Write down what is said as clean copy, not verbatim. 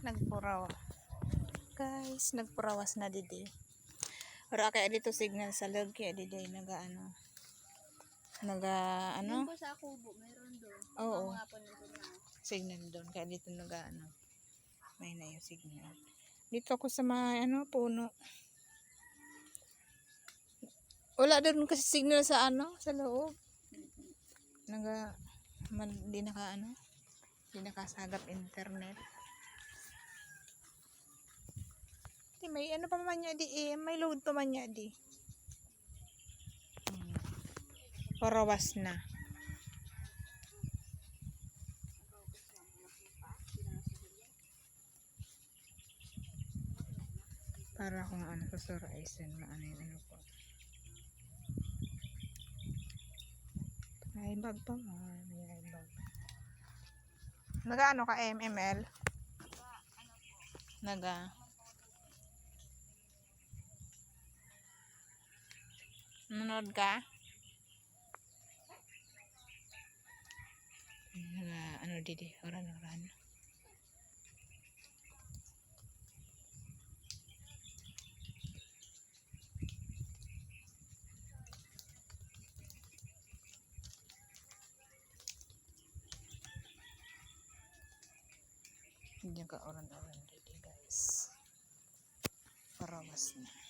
nagpuraw. Guys, nagpurawas na didi. Ora kaya dito signal sa log kaya didi naga ano. Yung po sa kubo, meron doon. Oo. Mga po nandun na. Signal doon kaya dito naga ano. May na yung signal. Dito ako sa mga ano puno. Wala doon kasi signal sa ano, sa loob. Di nakasagap internet. Di may ano pa man niya di may load pa man niya di. Parawas na. Para kung ano sa Suraisan maano yung ano ko. Ay bag pa man, may bag. Naga ano ka MML? Naga nanood ka? Naga ano didi, oran. Hindi ka oran didi guys. Parawas na.